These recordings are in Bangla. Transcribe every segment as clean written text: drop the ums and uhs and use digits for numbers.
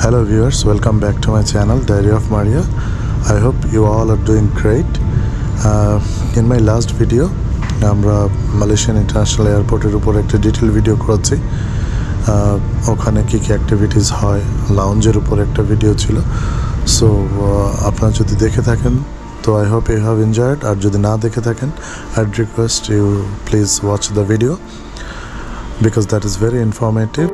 Hello viewers, welcome back to my channel Diary of Maria. I hope you all are doing great. In my last video আমরা মালয়েশিয়ান ইন্টারন্যাশনাল এয়ারপোর্টের উপর একটা ডিটেইল ভিডিও করেছি। ওখানে কি কি অ্যাক্টিভিটিস হয়, লাউঞ্জের উপর একটা ভিডিও ছিল। সো আপনারা যদি দেখে থাকেন তো I hope you have enjoyed, আর যদি না দেখে থাকেন I'd request you please watch the video because that is very informative.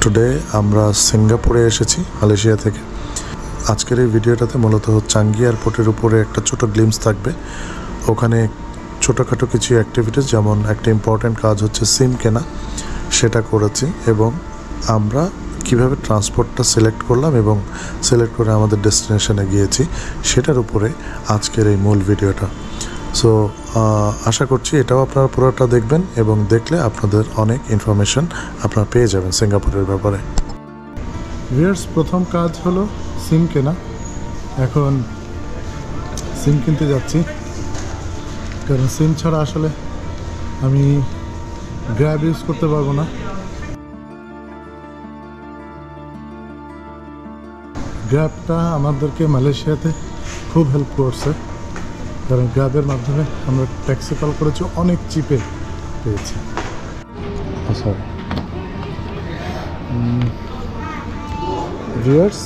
Today আমরা সিঙ্গাপুরে এসেছি মালয়েশিয়া থেকে। আজকের এই ভিডিওটাতে মূলত চাঙ্গি এয়ারপোর্টের উপরে একটা ছোট গ্লিমস থাকবে। ওখানে ছোটোখাটো কিছু অ্যাক্টিভিটিস, যেমন একটা ইম্পর্ট্যান্ট কাজ হচ্ছে সিম কেনা, সেটা করেছি এবং আমরা কিভাবে ট্রান্সপোর্টটা সিলেক্ট করলাম এবং সিলেক্ট করে আমাদের ডেস্টিনেশনে গিয়েছি, সেটার উপরে আজকের এই মূল ভিডিওটা। সো আশা করছি এটাও আপনারা পুরোটা দেখবেন এবং দেখলে আপনাদের অনেক ইনফরমেশন আপনারা পেয়ে যাবেন সিঙ্গাপুরের ব্যাপারে। ভিউয়ার্স, প্রথম কাজ হলো সিম কেনা। এখন সিম কিনতে যাচ্ছি, কারণ সিম ছাড়া আসলে আমি গ্র্যাব ইউজ করতে পারবো না। গ্র্যাবটা আমাদেরকে মালয়েশিয়াতে খুব হেল্প করছে, কারণ গ্র্যাবের মাধ্যমে আমরা ট্যাক্সি কল করেছি, অনেক চিপে পেয়েছি। Sorry viewers,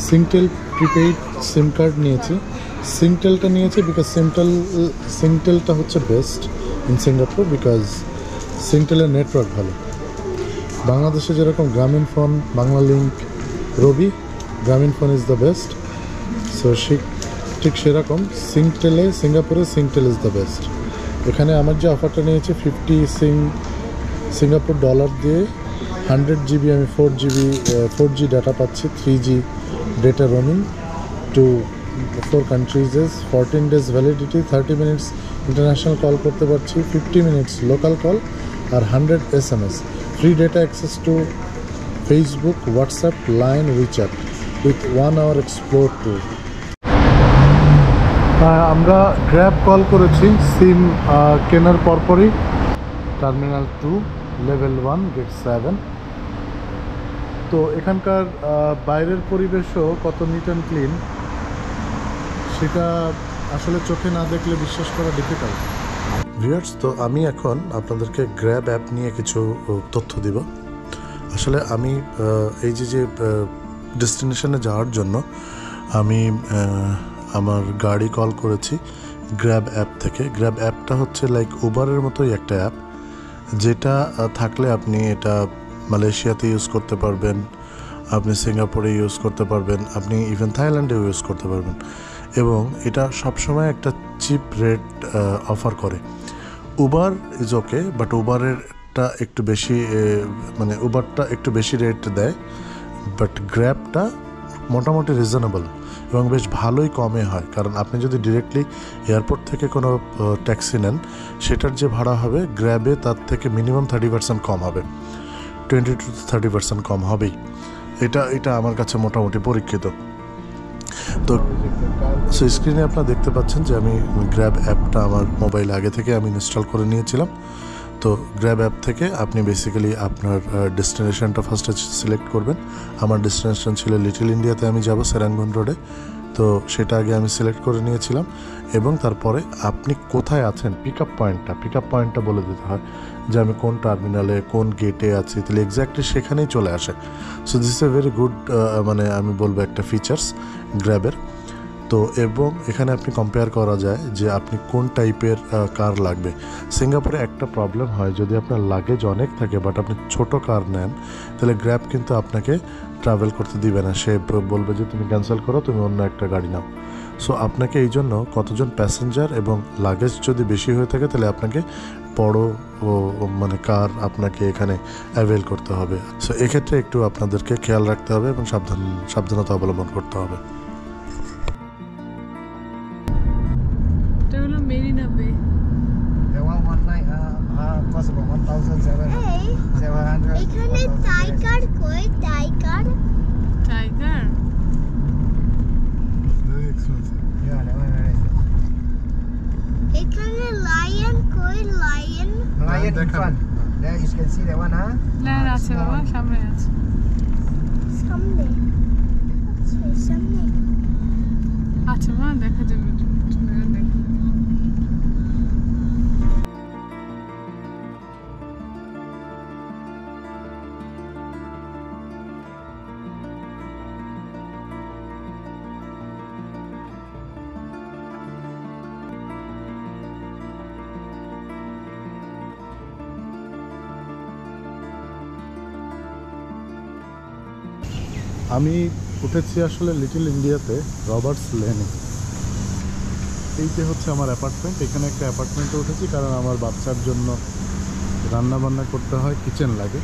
Singtel prepaid SIM card নিয়েছি। সিংটেলটা নিয়েছি বিকজ সিংটেলটা হচ্ছে বেস্ট ইন সিঙ্গাপুর, বিকজ সিংটেলের নেটওয়ার্ক ভালো। বাংলাদেশে যেরকম Grameenphone, Banglalink, Robi, Grameenphone is the best. So ঠিক সেরকম সিঙ্গাপুরে সিংটেল ইজ দ্য বেস্ট। এখানে আমার যে অফারটা নিয়েছি 50 সিঙ্গাপুর ডলার দিয়ে 100 GB আমি 4G ডাটা পাচ্ছি, 3G data roaming to 4 countries, 14 days validity, 30 minutes international call করতে পারছি, 50 minutes লোকাল কল, আর 100 SMS free data access to Facebook, WhatsApp, Line, WeChat with 1 hour explore to. আমরা গ্র্যাব কল করেছি সিম কেনার পরপরই। Terminal 2 level 1 gate 7। তো এখানকার বাইরের পরিবেশও কত নিট অ্যান্ড ক্লিন, সেটা আসলে চোখে না দেখলে বিশ্বাস করা ডিফিকাল্ট। ভিউয়ার্স, তো আমি এখন আপনাদেরকে গ্র্যাব অ্যাপ নিয়ে কিছু তথ্য দিব। আসলে আমি এই যে ডেস্টিনেশনে যাওয়ার জন্য আমি আমার গাড়ি কল করেছি গ্র্যাব অ্যাপ থেকে। গ্র্যাব অ্যাপটা হচ্ছে লাইক উবারের মতোই একটা অ্যাপ, যেটা থাকলে আপনি এটা মালয়েশিয়াতে ইউজ করতে পারবেন, আপনি সিঙ্গাপুরে ইউজ করতে পারবেন, আপনি ইভেন থাইল্যান্ডেও ইউজ করতে পারবেন, এবং এটা সবসময় একটা চিপ রেট অফার করে। উবার ইজ ওকে, বাট উবারেরটা একটু বেশি, মানে উবারটা একটু বেশি রেট দেয়, বাট গ্র্যাবটা মোটামুটি রিজনেবল এবং বেশ ভালোই কমে হয়। কারণ আপনি যদি ডিরেক্টলি এয়ারপোর্ট থেকে কোনো ট্যাক্সি নেন, সেটার যে ভাড়া হবে গ্র্যাবে তার থেকে মিনিমাম 30% কম হবে, 20 to 30% কম হবেই। এটা আমার কাছে মোটামুটি পরীক্ষিত। তো স্ক্রিনে আপনারা দেখতে পাচ্ছেন যে আমি গ্র্যাব অ্যাপটা আমার মোবাইল আগে থেকে আমি ইনস্টল করে নিয়েছিলাম। তো গ্র্যাব অ্যাপ থেকে আপনি বেসিক্যালি আপনার ডেস্টিনেশনটা ফার্স্টে সিলেক্ট করবেন। আমার ডেস্টিনেশন ছিল লিটল ইন্ডিয়াতে, আমি যাব সেরাঙ্গন রোডে। তো সেটা আগে আমি সিলেক্ট করে নিয়েছিলাম এবং তারপরে আপনি কোথায় আছেন পিক আপ পয়েন্টটা বলে দিতে হয় যে আমি কোন টার্মিনালে, কোন গেটে আছি, তাহলে এক্স্যাক্টলি সেখানেই চলে আসে। So this is a very good, মানে আমি বলবো একটা ফিচার্স গ্র্যাবের। তো এবং এখানে আপনি কম্পেয়ার করা যায় যে আপনি কোন টাইপের কার লাগবে। সিঙ্গাপুরে একটা প্রবলেম হয়, যদি আপনার লাগেজ অনেক থাকে বাট আপনি ছোট কার নেন, তাহলে গ্র্যাব কিন্তু আপনাকে ট্রাভেল করতে দিবে না, সে বলবে যে তুমি ক্যান্সেল করো, তুমি অন্য একটা গাড়ি নাও। সো আপনাকে এই জন্য কতজন প্যাসেঞ্জার এবং লাগেজ যদি বেশি হয়ে থাকে, তাহলে আপনাকে বড় মানে কার আপনাকে এখানে অ্যাভেল করতে হবে। সো এক্ষেত্রে একটু আপনাদেরকে খেয়াল রাখতে হবে এবং সাবধানতা অবলম্বন করতে হবে। এখানে There you can see that one, huh? Land আছে বাবা, সামনে আছে। সামনে আছে, সামনে আচ্ছা মা, দেখা যাবে, দেখা যাবে। আমি উঠেছি আসলে লিটল ইন্ডিয়াতে রবার্টস লেনে। এই যে হচ্ছে আমার অ্যাপার্টমেন্ট। এখানে একটা অ্যাপার্টমেন্টে উঠেছি কারণ আমার বাচ্চার জন্য রান্না বান্না করতে হয়, কিচেন লাগে।